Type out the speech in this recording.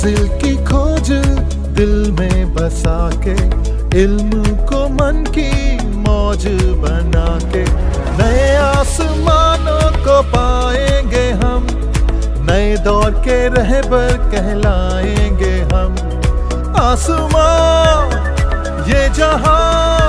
मंजिल की खोज दिल में बसा के, इल्म को मन की मौज बना के, नए आसमानों को पाएंगे हम, नए दौर के रहबर कहलाएंगे हम। आसमां ये जहां